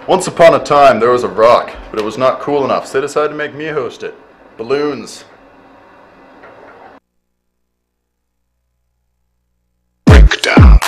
Once upon a time, there was a rock, but it was not cool enough, so they decided to make me host it. Balloons. Breakdown.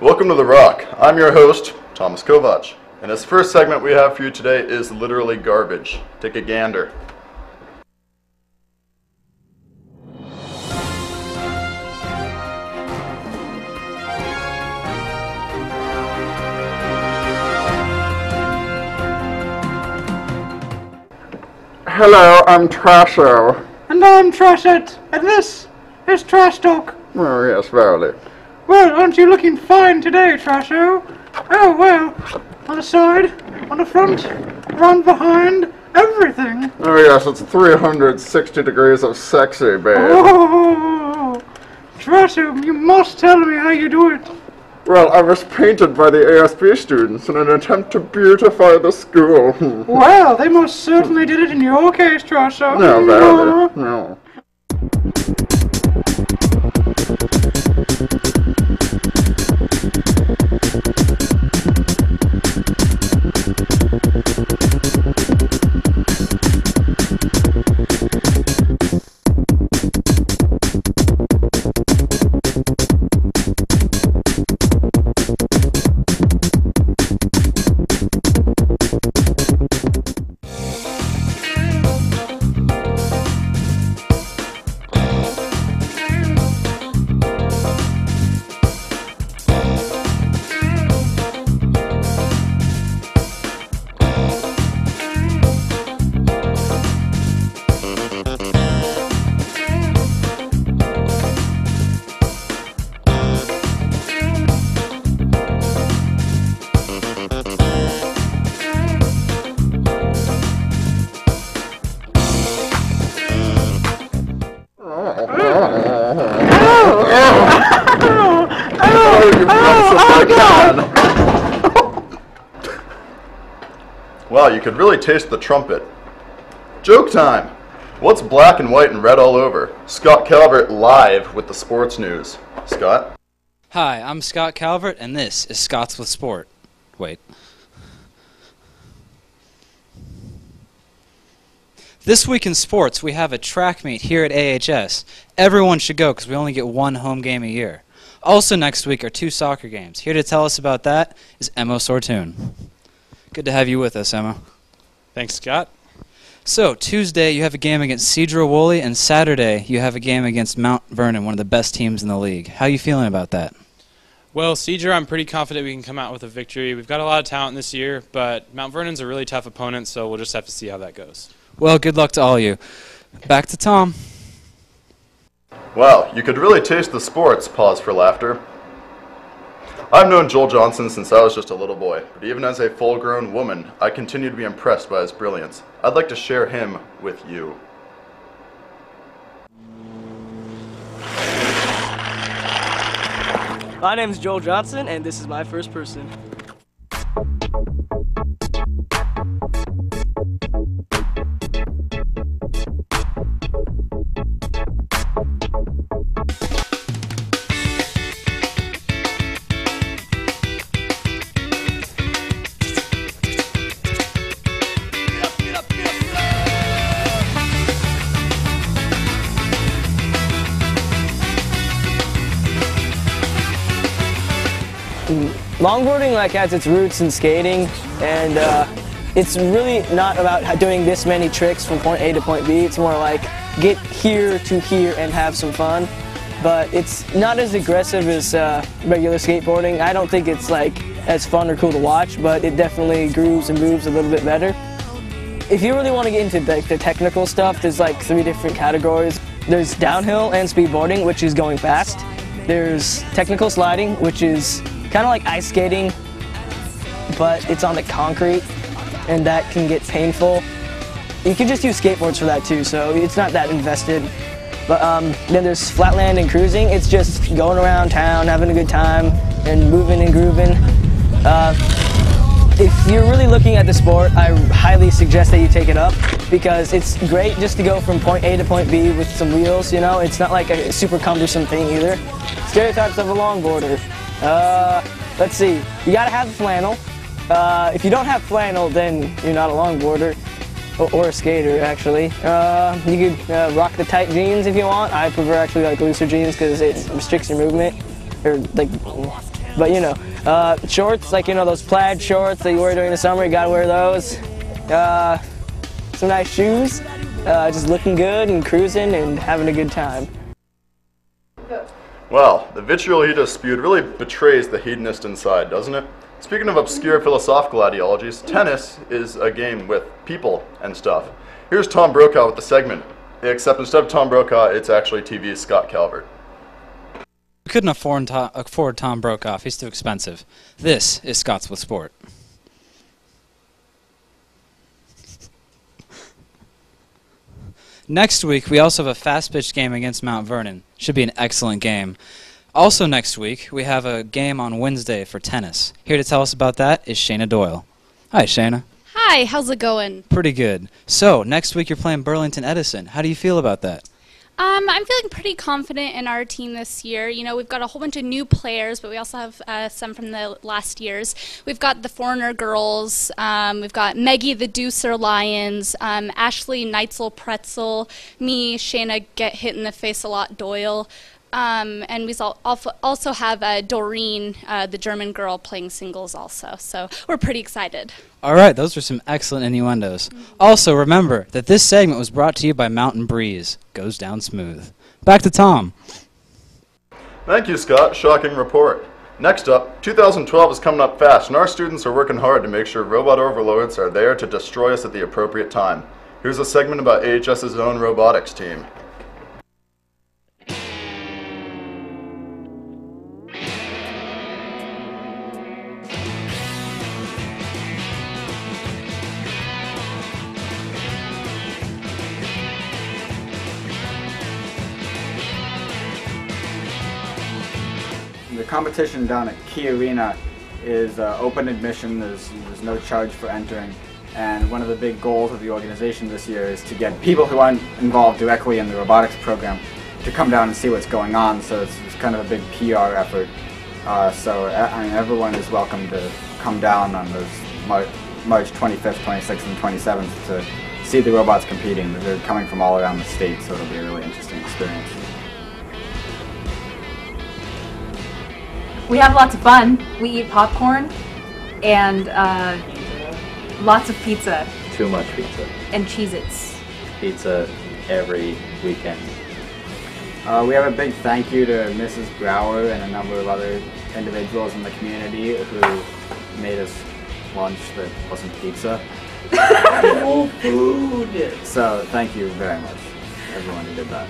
Welcome to The Rock. I'm your host, Thomas Kovac. And this first segment we have for you today is literally garbage. Take a gander. Hello, I'm Trasho. And I'm Trashit, and this is TrashTalk. Oh, yes, verily. Well, aren't you looking fine today, Trasho? Oh, well, on the side, on the front, around behind, everything. Oh, yes, it's 360 degrees of sexy, babe. Oh, Trasho, you must tell me how you do it. Well, I was painted by the ASB students in an attempt to beautify the school. Well, they most certainly did it in your case, Trasho. No, verily, no. Wow, you could really taste the trumpet. Joke time! What's black and white and red all over? Scott Calvert live with the sports news. Scott? Hi, I'm Scott Calvert, and this is Scott's with Sport. Wait. This week in sports, we have a track meet here at AHS. Everyone should go because we only get one home game a year. Also next week are 2 soccer games. Here to tell us about that is Emmo Sortune. Good to have you with us, Emma. Thanks, Scott. So, Tuesday you have a game against Cedro Woolley, and Saturday you have a game against Mount Vernon, one of the best teams in the league. How are you feeling about that? Well, Cedro, I'm pretty confident we can come out with a victory. We've got a lot of talent this year, but Mount Vernon's a really tough opponent, so we'll just have to see how that goes. Well, good luck to all of you. Back to Tom. Wow, you could really taste the sports. Pause for laughter. I've known Joel Johnson since I was just a little boy, but even as a full-grown woman, I continue to be impressed by his brilliance. I'd like to share him with you. My name is Joel Johnson, and this is my first person. Longboarding has its roots in skating, and it's really not about doing this many tricks from point A to point B. It's more like get here to here and have some fun. But it's not as aggressive as regular skateboarding. I don't think it's as fun or cool to watch, but it definitely grooves and moves a little bit better. If you really want to get into the technical stuff, there's 3 different categories. There's downhill and speedboarding, which is going fast. There's technical sliding, which is kind of like ice skating. but it's on the concrete, and that can get painful. You can just use skateboards for that too, so it's not that invested. But then there's flatland and cruising. It's just going around town, having a good time, and moving and grooving. If you're really looking at the sport, I highly suggest that you take it up because it's great just to go from point A to point B with some wheels, you know? It's not like a super cumbersome thing either. Stereotypes of a longboarder. Let's see, you gotta have flannel. If you don't have flannel, then you're not a longboarder. Or a skater, actually. You could rock the tight jeans if you want. I prefer actually like looser jeans because it restricts your movement. Or like, but you know, shorts, like you know those plaid shorts that you wear during the summer, you gotta wear those. Some nice shoes, just looking good and cruising and having a good time. Well, the vitriol he just spewed really betrays the hedonist inside, doesn't it? Speaking of obscure philosophical ideologies, tennis is a game with people and stuff. Here's Tom Brokaw with the segment, except instead of Tom Brokaw, it's actually TV's Scott Calvert. We couldn't afford Tom Brokaw. He's too expensive. This is Scott's with Sport. Next week, we also have a fast-pitch game against Mount Vernon. Should be an excellent game. Also next week, we have a game on Wednesday for tennis. Here to tell us about that is Shayna Doyle. Hi, Shayna. Hi, how's it going? Pretty good. So, next week you're playing Burlington Edison. How do you feel about that? I'm feeling pretty confident in our team this year. You know, we've got a whole bunch of new players, but we also have some from the last years. We've got the Foreigner girls. We've got Meggie the Deucer Lions, Ashley Neitzel Pretzel, me, Shayna Get Hit in the Face a Lot Doyle. And we also have Doreen, the German girl, playing singles also. So we're pretty excited. All right, those are some excellent innuendos. Also, remember that this segment was brought to you by Mountain Breeze. Goes down smooth. Back to Tom. Thank you, Scott. Shocking report. Next up, 2012 is coming up fast, and our students are working hard to make sure robot overlords are there to destroy us at the appropriate time. Here's a segment about AHS's own robotics team. The competition down at Key Arena is open admission. There's no charge for entering. And one of the big goals of the organization this year is to get people who aren't involved directly in the robotics program to come down and see what's going on. So it's kind of a big PR effort. I mean, everyone is welcome to come down on those March 25th, 26th, and 27th to see the robots competing. They're coming from all around the state, so it'll be a really interesting experience. We have lots of fun. We eat popcorn and lots of pizza. Too much pizza. And Cheez-Its. Pizza every weekend. We have a big thank you to Mrs. Brower and a number of other individuals in the community who made us lunch that wasn't pizza. Full food! So thank you very much, everyone who did that.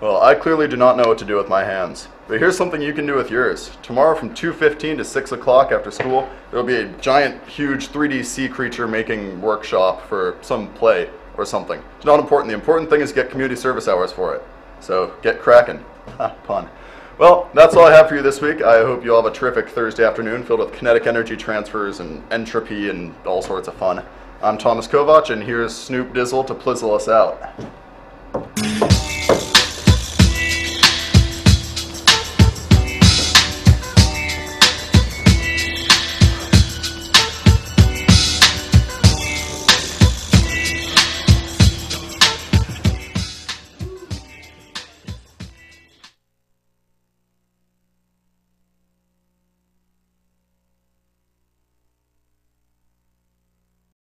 Well, I clearly do not know what to do with my hands. But here's something you can do with yours. Tomorrow from 2:15 to 6 o'clock after school, there will be a giant, huge 3D sea creature making workshop for some play or something. It's not important. The important thing is get community service hours for it. So get cracking. Ha, pun. Well, that's all I have for you this week. I hope you all have a terrific Thursday afternoon filled with kinetic energy transfers and entropy and all sorts of fun. I'm Thomas Kovac, and here's Snoop Dizzle to plizzle us out.